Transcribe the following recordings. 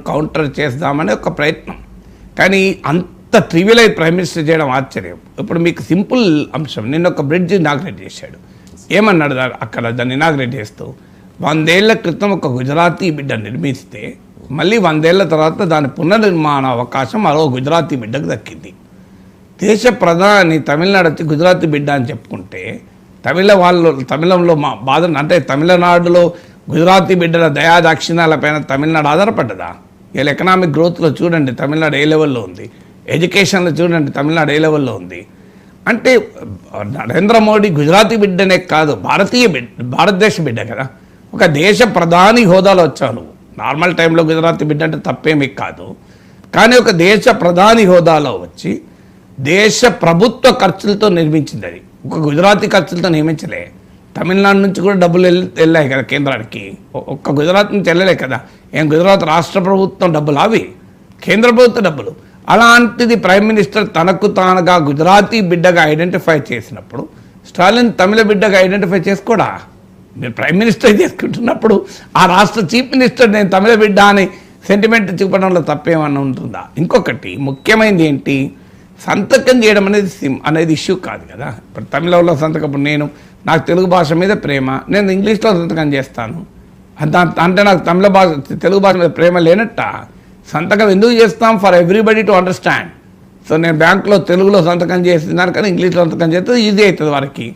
Counter చేద్దామని ఒక ప్రయత్నం. కానీ అంత ట్రివియల్ అయి ప్రైమ్ మినిస్టర్ చేయడం ఆశ్చర్యం. ఇప్పుడు మీకు సింపుల్ అంశం, నిన్న ఒక బ్రిడ్జ్ ఇనాగ్రేట్ చేశాడు. ఏమన్నాడు అక్కడ దాన్ని ఇనాగ్రేట్ చేస్తూ, 100 ఏళ్ల క్రితం ఒక గుజరాతీ బిడ్డ నిర్మిస్తే మళ్ళీ 100 ఏళ్ల తర్వాత దాని పునర్నిర్మాణ అవకాశం మరో గుజరాతీ బిడ్డకు దక్కింది. దేశ ప్రధాని తమిళనాడు వచ్చి గుజరాతీ బిడ్డ అని చెప్పుకుంటే తమిళంలో మా బాధ అంటే తమిళనాడులో గుజరాతీ బిడ్డల దయాదాక్షిణ్యాలపైన తమిళనాడు ఆధారపడ్డదా? ఇలా ఎకనామిక్ గ్రోత్లో చూడండి తమిళనాడు ఏ లెవెల్లో ఉంది, ఎడ్యుకేషన్లో చూడండి తమిళనాడు ఏ లెవెల్లో ఉంది. అంటే నరేంద్ర మోడీ గుజరాతీ బిడ్డనే కాదు, భారతదేశ బిడ్డ కదా. ఒక దేశ ప్రధాని హోదాలో వచ్చావు నువ్వు. నార్మల్ టైంలో గుజరాతీ బిడ్డ అంటే తప్పేమీ కాదు. కానీ ఒక దేశ ప్రధాని హోదాలో వచ్చి దేశ ప్రభుత్వ ఖర్చులతో నిర్మించింది. అది ఒక గుజరాతీ ఖర్చులతో నియమించలే. తమిళనాడు నుంచి కూడా డబ్బులు వెళ్ళాయి కదా కేంద్రానికి. ఒక్క గుజరాత్ నుంచి వెళ్ళలే కదా. ఏం గుజరాత్ రాష్ట్ర ప్రభుత్వం డబ్బులు, అవి కేంద్ర ప్రభుత్వ డబ్బులు. అలాంటిది ప్రైమ్ మినిస్టర్ తనకు తానుగా గుజరాతీ బిడ్డగా ఐడెంటిఫై చేసినప్పుడు స్టాలిన్ తమిళ బిడ్డగా ఐడెంటిఫై చేసుకోడా? మీరు ప్రైమ్ మినిస్టర్ చేసుకుంటున్నప్పుడు ఆ రాష్ట్ర చీఫ్ మినిస్టర్ నేను తమిళ బిడ్డ అని సెంటిమెంట్ చూపడంలో తప్పేమన్నా ఉంటుందా? ఇంకొకటి ముఖ్యమైనది ఏంటి, సంతకం చేయడం అనేది ఇష్యూ కాదు కదా. ఇప్పుడు తమిళంలో సంతకం, నాకు తెలుగు భాష మీద ప్రేమ, నేను ఇంగ్లీష్లో సంతకం చేస్తాను అంటే నాకు తెలుగు భాష మీద ప్రేమ లేనట్ట. సంతకం ఎందుకు చేస్తాం? For everybody to understand. So నేను బ్యాంకులో తెలుగులో సంతకం చేస్తున్నాను కానీ ఇంగ్లీష్లో సంతకం చేస్తే ఈజీ అవుతుంది వారికి.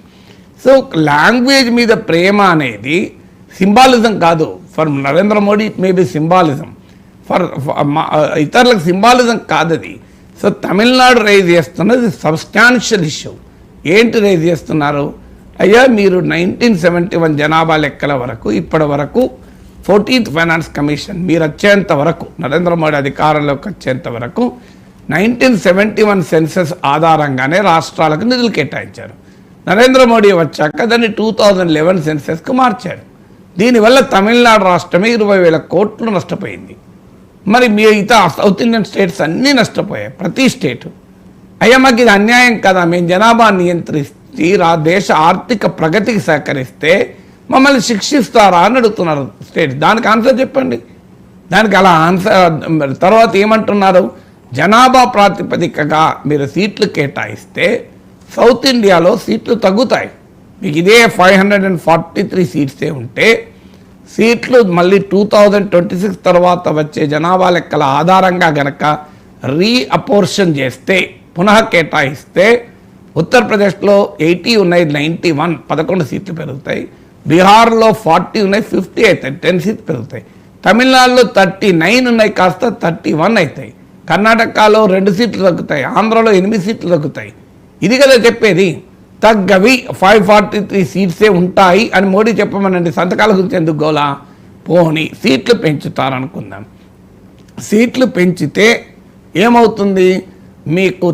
సో లాంగ్వేజ్ మీద ప్రేమ అనేది సింబాలిజం కాదు. For Narendra Modi it may be symbolism, for ఇతరులకు సింబాలిజం కాదు అది. సో తమిళనాడు రైజ్ చేస్తున్నది సబ్స్టాన్షియల్ ఇష్యూ. ఏంటి రైజ్ చేస్తున్నారు? అయ్యా మీరు 1971 జనాభా లెక్కల వరకు ఇప్పటి వరకు 14th ఫైనాన్స్ కమిషన్ మీరు వచ్చేంత వరకు, నరేంద్ర మోడీ అధికారంలోకి వచ్చేంత వరకు 1971 సెన్సస్ ఆధారంగానే రాష్ట్రాలకు నిధులు కేటాయించారు. నరేంద్ర మోడీ వచ్చాక దాన్ని 2011 సెన్సస్కు మార్చారు. దీనివల్ల తమిళనాడు రాష్ట్రమే 20,000 కోట్లు నష్టపోయింది. మరి మిగతా సౌత్ ఇండియన్ స్టేట్స్ అన్నీ నష్టపోయాయి, ప్రతి స్టేటు. అయ్యా మాకు ఇది అన్యాయం కదా, మేము జనాభా నియంత్రిస్తే దేశ ఆర్థిక ప్రగతికి సహకరిస్తే మమ్మల్ని శిక్షిస్తారా అని అడుగుతున్నారు స్టేట్. దానికి ఆన్సర్ చెప్పండి. దానికి అలా ఆన్సర్ తర్వాత ఏమంటున్నారు, జనాభా ప్రాతిపదికగా మీరు సీట్లు కేటాయిస్తే సౌత్ ఇండియాలో సీట్లు తగ్గుతాయి. మీకు ఇదే 543 సీట్సే ఉంటే సీట్లు మళ్ళీ 2026 తర్వాత వచ్చే జనాభా లెక్కల ఆధారంగా గనక రీఅపోర్షన్ చేస్తే, పునః కేటాయిస్తే ఉత్తరప్రదేశ్లో 80 ఉన్నాయి, 91 11 సీట్లు పెరుగుతాయి. బీహార్లో 40 ఉన్నాయి, 50 అవుతాయి, 10 సీట్లు పెరుగుతాయి. తమిళనాడులో 39 ఉన్నాయి, కాస్త 31 అవుతాయి. కర్ణాటకలో 2 సీట్లు తగ్గుతాయి, ఆంధ్రలో 8 సీట్లు తగ్గుతాయి. ఇది కదా చెప్పేది. తగ్గవి 543 సీట్సే ఉంటాయి అని మోడీ చెప్పమనండి. సంతకాల గురించి ఎందుకు గోలా? పోనీ సీట్లు పెంచుతారనుకుందాం. సీట్లు పెంచితే ఏమవుతుంది? మీకు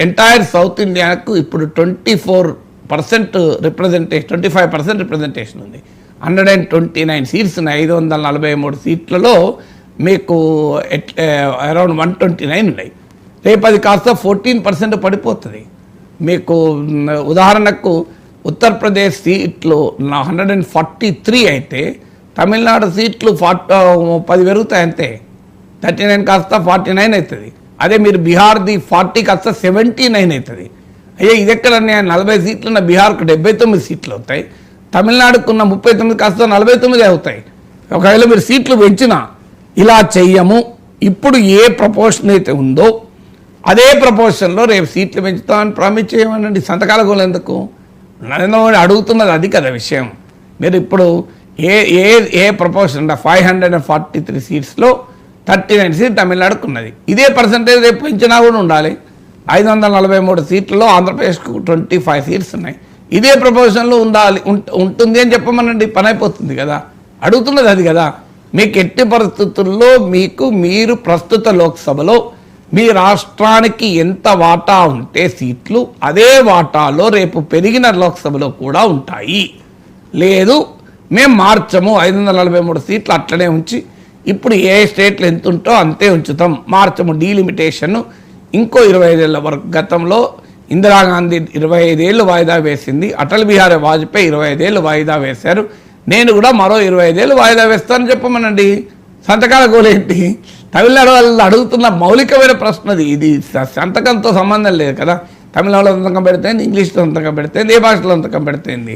ఎంటైర్ సౌత్ ఇండియాకు ఇప్పుడు 24% రిప్రజెంటేషన్, 25% రిప్రజెంటేషన్ ఉంది. 129 సీట్స్ ఉన్నాయి. 543 సీట్లలో మీకు అరౌండ్ 129 ఉన్నాయి. రేపు అది కాస్త 14% పడిపోతుంది. మీకు ఉదాహరణకు ఉత్తరప్రదేశ్ సీట్లు 143 అయితే తమిళనాడు సీట్లు 10 పెరుగుతాయి అంతే. 39 కాస్త 49 అవుతుంది. అదే మీరు బీహార్ది 40 కాస్త 79 అవుతుంది. అయ్యా ఇది ఎక్కడ 40 సీట్లు ఉన్న బీహార్కు 79 సీట్లు అవుతాయి, తమిళనాడుకున్న 39 కాస్త 49 అవుతాయి. ఒకవేళ మీరు సీట్లు పెంచినా ఇలా చెయ్యము. ఇప్పుడు ఏ ప్రపోర్షన్ అయితే ఉందో అదే ప్రపోర్షన్లో రేపు సీట్లు పెంచుతామని ప్రామిస్ చేయమనండి. సంతకాల గోలు ఎందుకు? నరేంద్ర మోడీ అడుగుతున్నది అది కదా విషయం. మీరు ఇప్పుడు ఏ ప్రపోర్షన్ 543 సీట్స్లో 39 సీట్లు తమిళనాడుకు ఉన్నది. ఇదే పర్సంటేజ్ రేపు పెంచినా కూడా ఉండాలి. 543 సీట్లలో ఆంధ్రప్రదేశ్కు 25 సీట్స్ ఉన్నాయి. ఇదే ప్రపోర్షన్లో ఉంటుంది అని చెప్పమనండి, పని అయిపోతుంది కదా. అడుగుతున్నది అది కదా. మీకు ఎట్టి పరిస్థితుల్లో మీరు ప్రస్తుత లోక్సభలో మీ రాష్ట్రానికి ఎంత వాటా ఉంటే సీట్లు, అదే వాటాలో రేపు పెరిగిన లోక్సభలో కూడా ఉంటాయి. లేదు మేము మార్చము, 543 సీట్లు అట్లనే ఉంచి ఇప్పుడు ఏ స్టేట్లో ఎంత ఉంటో అంతే ఉంచుతాం, మార్చము, డీలిమిటేషన్ ఇంకో 25 ఏళ్ళ వరకు. గతంలో ఇందిరాగాంధీ 25 ఏళ్ళు వాయిదా వేసింది, అటల్ బిహారీ వాజ్పేయి 25 ఏళ్ళు వాయిదా వేశారు. నేను కూడా మరో 25 ఏళ్ళు వాయిదా వేస్తానని చెప్పమనండి. సంతకాల గోలేంటి? తమిళనాడు వాళ్ళు అడుగుతున్న మౌలికమైన ప్రశ్నది. ఇది సంతకంతో సంబంధం లేదు కదా. తమిళనాడులో సంతకం పెడితే ఇంగ్లీష్లో సంతకం పెడితే ఏ భాషలో సంతకం పెడితేంది?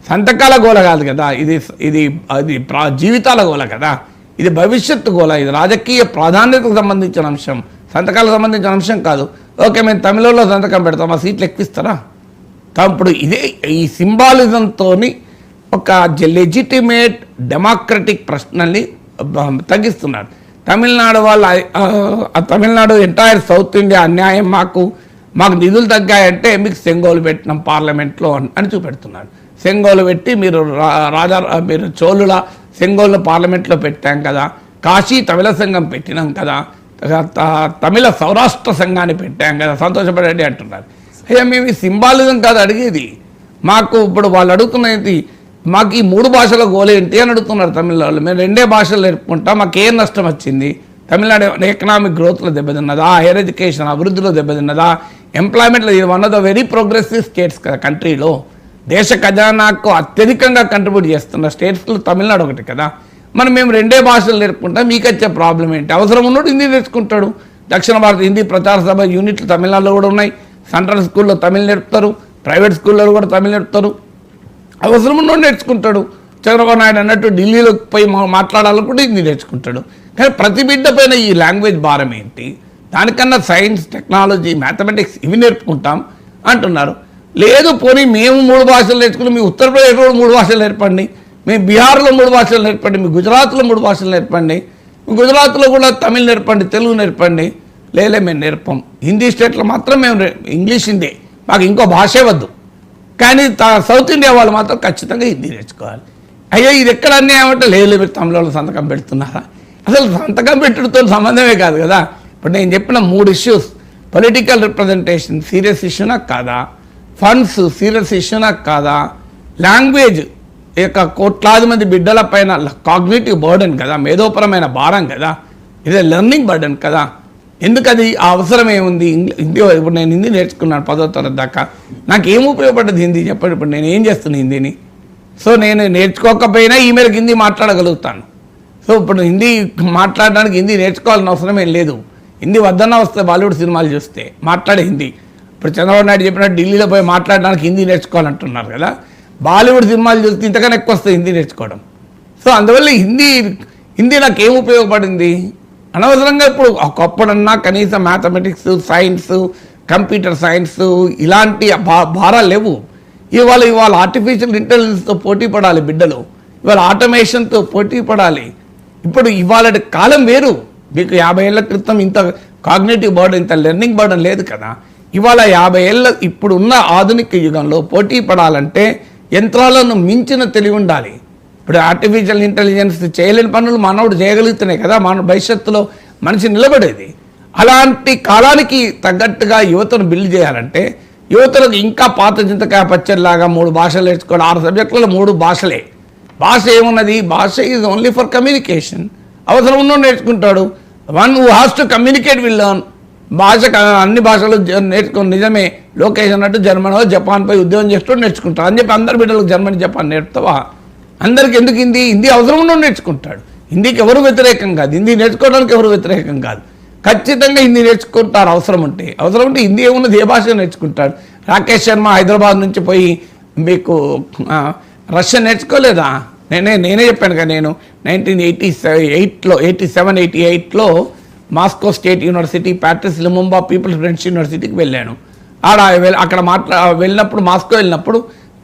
సంతకాల గోల కాదు కదా ఇది. ఇది అది జీవితాల గోల కదా. ఇది భవిష్యత్తు గోల. ఇది రాజకీయ ప్రాధాన్యతకు సంబంధించిన అంశం, సంతకాలకు సంబంధించిన అంశం కాదు. ఓకే, మేము తమిళంలో సంతకం పెడతాం, ఆ సీట్లు ఎక్కిస్తారా? ఇప్పుడు ఇదే ఈ సింబాలిజంతో ఒక లెజిటిమేట్ డెమోక్రటిక్ ప్రశ్నల్ని తగ్గిస్తున్నారు. తమిళనాడు వాళ్ళ తమిళనాడు ఎంటైర్ సౌత్ ఇండియా అన్యాయం, మాకు నిధులు తగ్గాయంటే మీకు సెంగోలు పెట్టినాం పార్లమెంట్లో అని చూపెడుతున్నాడు. సెంగోలు పెట్టి మీరు చోళుల సెంగోలు పార్లమెంట్లో పెట్టాం కదా, కాశీ తమిళ సంఘం పెట్టినాం కదా, తమిళ సౌరాష్ట్ర సంఘాన్ని పెట్టాం కదా, సంతోషపడండి అంటున్నారు. అయ్యా మేము ఈ సింబాలిజం కాదు అడిగేది. మాకు ఇప్పుడు వాళ్ళు అడుగుతున్నది మాకు ఈ 3 భాషల గోలేంటి అని అడుగుతున్నారు తమిళనాడు. మేము 2 భాషలు నేర్పుకుంటాం, మాకేం నష్టం వచ్చింది? తమిళనాడు ఎకనామిక్ గ్రోత్లో దెబ్బతిన్నదా? హైయర్ ఎడ్యుకేషన్ అభివృద్ధిలో దెబ్బతిన్నదా? ఎంప్లాయ్మెంట్లో ఇది one of the very progressive states కదా కంట్రీలో. దేశ ఖజానాకు అత్యధికంగా కంట్రిబ్యూట్ చేస్తున్న స్టేట్స్లో తమిళనాడు ఒకటి కదా. మేము 2 భాషలు నేర్పుకుంటాం, మీకు వచ్చే ప్రాబ్లం ఏంటి? అవసరం ఉన్నోడు హిందీ నేర్చుకుంటాడు. దక్షిణ భారత హిందీ ప్రచార సభ యూనిట్లు తమిళనాడులో కూడా ఉన్నాయి. సెంట్రల్ స్కూల్లో తమిళ్ నేర్పుతారు, ప్రైవేట్ స్కూల్లో కూడా తమిళ్ నేర్పుతారు. అవసరం ఉన్నోడు నేర్చుకుంటాడు. చంద్రబాబు నాయుడు అన్నట్టు ఢిల్లీలో పోయి మాట్లాడాలనుకుంటే హిందీ నేర్చుకుంటాడు. కానీ ప్రతి బిడ్డ పైన ఈ లాంగ్వేజ్ భారం ఏంటి? దానికన్నా సైన్స్, టెక్నాలజీ, మ్యాథమెటిక్స్ ఇవి నేర్పుకుంటాం అంటున్నారు. లేదు, పోనీ మేము 3 భాషలు నేర్చుకుని మీ ఉత్తరప్రదేశ్లో 3 భాషలు నేర్పండి, మీ బీహార్లో 3 భాషలు నేర్పండి, మీ గుజరాత్లో 3 భాషలు నేర్పండి, మీ గుజరాత్లో కూడా తమిళ్ నేర్పండి, తెలుగు నేర్పండి. లేలే మేము నేర్పం. హిందీ స్టేట్లో మాత్రం మేము ఇంగ్లీష్ హిందీ, మాకు ఇంకో భాషే వద్దు. కానీ సౌత్ ఇండియా వాళ్ళు మాత్రం ఖచ్చితంగా హిందీ నేర్చుకోవాలి. అయ్యో ఇది ఎక్కడ అన్యాయం అంటే లేదు, మీరు తమిళలో సంతకం పెడుతున్నారా? అసలు సంతకం పెట్టుడుతో సంబంధమే కాదు కదా. ఇప్పుడు నేను చెప్పిన 3 ఇష్యూస్, పొలిటికల్ రిప్రజెంటేషన్ సీరియస్ ఇష్యూనా కాదా, ఫండ్స్ సీరియస్ ఇష్యూనా కాదా, లాంగ్వేజ్ కోట్లాది మంది బిడ్డల పైన కాగ్నిటివ్ బర్డెన్ కదా, మేధోపరమైన భారం కదా, ఇదే లెర్నింగ్ బర్డెన్ కదా. ఎందుకది ఆ అవసరం ఏముంది? హిందీ ఇప్పుడు నేను హిందీ నేర్చుకున్నాను 10వ తరగతి దాకా, నాకు ఏం ఉపయోగపడ్డది హిందీ చెప్పండి? ఇప్పుడు నేను ఏం చేస్తున్నాను హిందీని? సో నేను నేర్చుకోకపోయినా ఈ మేరకు హిందీ మాట్లాడగలుగుతాను. సో ఇప్పుడు హిందీ మాట్లాడడానికి హిందీ నేర్చుకోవాల్సిన అవసరం ఏం లేదు. హిందీ వద్దన్న వస్తే బాలీవుడ్ సినిమాలు చూస్తే మాట్లాడే హిందీ. ఇప్పుడు చంద్రబాబు నాయుడు చెప్పినట్టు ఢిల్లీలో పోయి మాట్లాడడానికి హిందీ నేర్చుకోవాలంటున్నారు కదా. బాలీవుడ్ సినిమాలు చూస్తే ఇంతకన్నా ఎక్కువ వస్తుంది హిందీ నేర్చుకోవడం. సో అందువల్ల హిందీ నాకు ఏం ఉపయోగపడింది? అనవసరంగా ఇప్పుడు ఒకప్పుడన్నా కనీసం మ్యాథమెటిక్స్, సైన్స్, కంప్యూటర్ సైన్స్ ఇలాంటి భారాలు లేవు. ఇవాళ ఆర్టిఫిషియల్ ఇంటెలిజెన్స్తో పోటీ పడాలి బిడ్డలు, ఇవాళ ఆటోమేషన్తో పోటీ పడాలి. ఇప్పుడు ఇవాళ కాలం వేరు. మీకు 50 ఏళ్ల క్రితం ఇంత కాగ్నేటివ్ బర్డెన్, ఇంత లెర్నింగ్ బర్డెన్ లేదు కదా. ఇవాళ 50 ఏళ్ళ ఇప్పుడున్న ఆధునిక యుగంలో పోటీ పడాలంటే యంత్రాలను మించిన తెలివి ఉండాలి. ఇప్పుడు ఆర్టిఫిషియల్ ఇంటెలిజెన్స్ చేయలేని పనులు మానవుడు చేయగలుగుతున్నాయి కదా, భవిష్యత్తులో మనిషి నిలబడేది. అలాంటి కాలానికి తగ్గట్టుగా యువతను బిల్డ్ చేయాలంటే యువతలకు ఇంకా పాత చింతకాయ పచ్చడిలాగా 3 భాషలు నేర్చుకోవాలి. 6 సబ్జెక్టులలో 3 భాషలే. భాష ఏమున్నది? భాష ఈజ్ ఓన్లీ ఫర్ కమ్యూనికేషన్. అవసరం ఉన్నోడు నేర్చుకుంటాడు. One who has to communicate will learn. భాష అన్ని భాషలు నేర్చుకుని నిజమే లోకేష్ అన్నట్టు జర్మనో జపాన్ పోయి ఉద్యోగం చేస్తూ నేర్చుకుంటాడు అని చెప్పి అందరు బిడ్డలకు జర్మనీ జపాన్ నేర్పుతావా? అందరికి ఎందుకు హిందీ? హిందీ అవసరం ఉన్నోడు నేర్చుకుంటాడు. హిందీకి ఎవరు వ్యతిరేకం కాదు, హిందీ నేర్చుకోవడానికి ఎవరు వ్యతిరేకం కాదు. ఖచ్చితంగా హిందీ నేర్చుకుంటారు అవసరం ఉంటే హిందీ ఏమున్నది ఏ భాష నేర్చుకుంటాడు. రాకేష్ శర్మ హైదరాబాద్ నుంచి పోయి మీకు రష్యన్ నేర్చుకోలేదా? నేనే చెప్పాను కదా, నేను 1987-88లో Moscow state university, Patrice Lumumba peoples french యూనివర్సిటీకి వెళ్ళాను. అక్కడ వెళ్ళినప్పుడు మాస్కో వెళ్ళినప్పుడు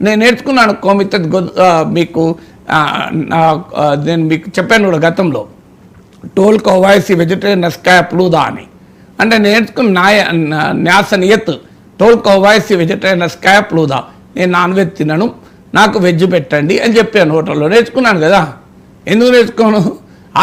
నేను నేర్చుకున్నాను కోమిత మీకు నేను మీకు చెప్పాను కూడా గతంలో, టోల్ కోవాయిసి వెజిటేరియన్ ఎస్కాయ ప్లూదా అని. అంటే నేర్చుకున్న న్యాస నియత్ టోల్ కోవాయిసి వెజిటేరియన్ ఎస్కాయ ప్లూదా. నేను నాన్ వెజ్ తినను, నాకు వెజ్ పెట్టండి అని చెప్పాను హోటల్లో. నేర్చుకున్నాను కదా. ఎందుకు నేర్చుకోను?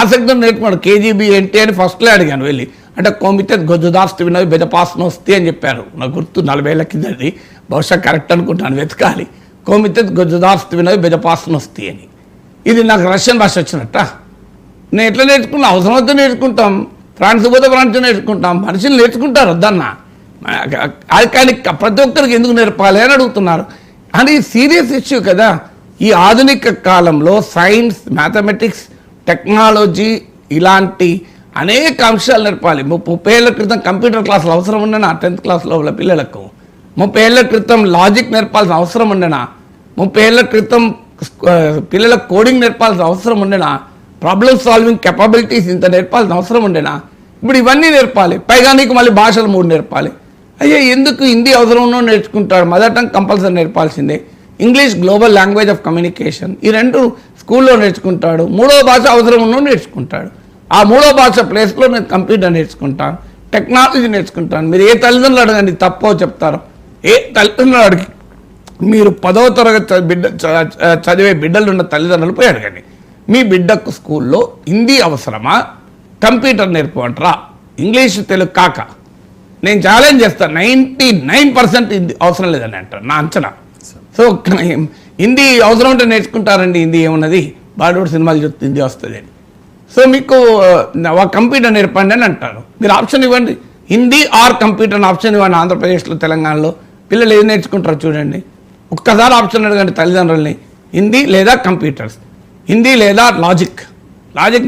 ఆసక్తితో నేర్చుకున్నాను. కేజీబీ ఏంటి అని ఫస్ట్లో అడిగాను వెళ్ళి. అంటే కోమిత గొజ్జుదాస్తు వినవి బెదపాసన వస్తే అని చెప్పారు. నాకు గుర్తు 40 ఏళ్ళ కిందది, బహుశా కరెక్ట్ అనుకుంటాను, వెతకాలి. కోమిత గొజ్జుదాస్తు వినవి బెదపాసన వస్తే అని. ఇది నాకు రష్యన్ భాష వచ్చినట్ట. నేను ఎట్లా నేర్చుకున్నా? అవసరమైతే నేర్చుకుంటాం. ఫ్రాన్స్ పోతే ఫ్రాన్స్ నేర్చుకుంటాం. మనుషులు నేర్చుకుంటారు వద్దన్న. కానీ ప్రతి ఒక్కరికి ఎందుకు నేర్పాలి అని అడుగుతున్నారు. అది సీరియస్ ఇష్యూ కదా. ఈ ఆధునిక కాలంలో సైన్స్, మ్యాథమెటిక్స్, టెక్నాలజీ ఇలాంటి అనేక అంశాలు నేర్పాలి. 30 ఏళ్ల క్రితం కంప్యూటర్ క్లాసులు అవసరం ఉండనా 10th క్లాస్ లోపల పిల్లలకు? 30 ఏళ్ల క్రితం లాజిక్ నేర్పాల్సిన అవసరం ఉండనా? 30 ఏళ్ల క్రితం పిల్లలకు కోడింగ్ నేర్పాల్సిన అవసరం ఉండనా? ప్రాబ్లమ్ సాల్వింగ్ కెపబిలిటీస్ ఇంత నేర్పాల్సిన అవసరం ఉండేనా? ఇప్పుడు ఇవన్నీ నేర్పాలి. పైగా నీకు మళ్ళీ భాషలు 3 నేర్పాలి. అయ్యో ఎందుకు? హిందీ అవసరం ఉన్నో నేర్చుకుంటాడు, మదర్ టంగ్ కంపల్సరీ నేర్పాల్సిందే. English global language of communication, ఈ 2 స్కూల్లో నేర్చుకుంటాడు. 3వ భాష అవసరం ఉన్నో నేర్చుకుంటాడు. ఆ 3వ భాష ప్లేస్లో నేను కంప్యూటర్ నేర్చుకుంటాను, టెక్నాలజీ నేర్చుకుంటాను. మీరు ఏ తల్లిదండ్రులు అడగండి తప్పో చెప్తారు. ఏ తల్లిదండ్రులు అడిగి మీరు 10వ తరగతి చదివే బిడ్డలు ఉన్న తల్లిదండ్రులు పోయి అడగండి, మీ బిడ్డకు స్కూల్లో హిందీ అవసరమా, కంప్యూటర్ నేర్పమంటారా? ఇంగ్లీష్ తెలుగు కాక నేను ఛాలెంజ్ చేస్తాను, 99% హిందీ అవసరం లేదని అంటారు నా అంచనా. సో హిందీ అవసరం ఉంటే నేర్చుకుంటారండి. హిందీ ఏమున్నది, బాలీవుడ్ సినిమాలు చూస్తే హిందీ వస్తుంది అని. సో మీకు కంప్యూటర్ నేర్పండి అని అంటారు. మీరు ఆప్షన్ ఇవ్వండి, హిందీ ఆర్ కంప్యూటర్ ఆప్షన్ ఇవ్వండి. ఆంధ్రప్రదేశ్లో తెలంగాణలో పిల్లలు ఏది నేర్చుకుంటారో చూడండి. ఒక్కసారి ఆప్షన్ అడగండి తల్లిదండ్రులని, హిందీ లేదా కంప్యూటర్స్, హిందీ లేదా లాజిక్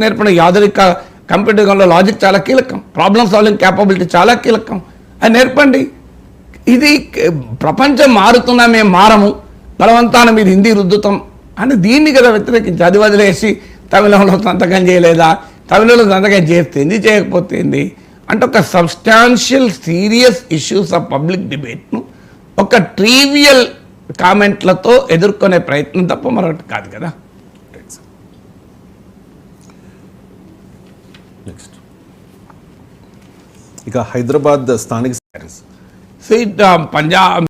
నేర్పడం. ఆధునిక కంప్యూటర్ యుగంలో లాజిక్ చాలా కీలకం, ప్రాబ్లమ్ సాల్వింగ్ క్యాపబిలిటీ చాలా కీలకం. అది నేర్పండి. ఇది ప్రపంచం మారుతున్నా మేము మారము, బలవంతాన మీరు హిందీ రుద్దుతాం అని దీన్ని కదా వ్యతిరేకించి, అది వదిలేసి తమిళంలో సంతకం చేయలేదా, తమిళంలో సంతకం చేస్తేంది చేయకపోతేంది అంటే ఒక substantial serious issues of public డిబేట్ను ఒక ట్రీవియల్ కామెంట్లతో ఎదుర్కొనే ప్రయత్నం తప్ప మరొకటి కాదు కదా. నెక్స్ట్ ఇక హైదరాబాద్ స్థానిక పంజాబ్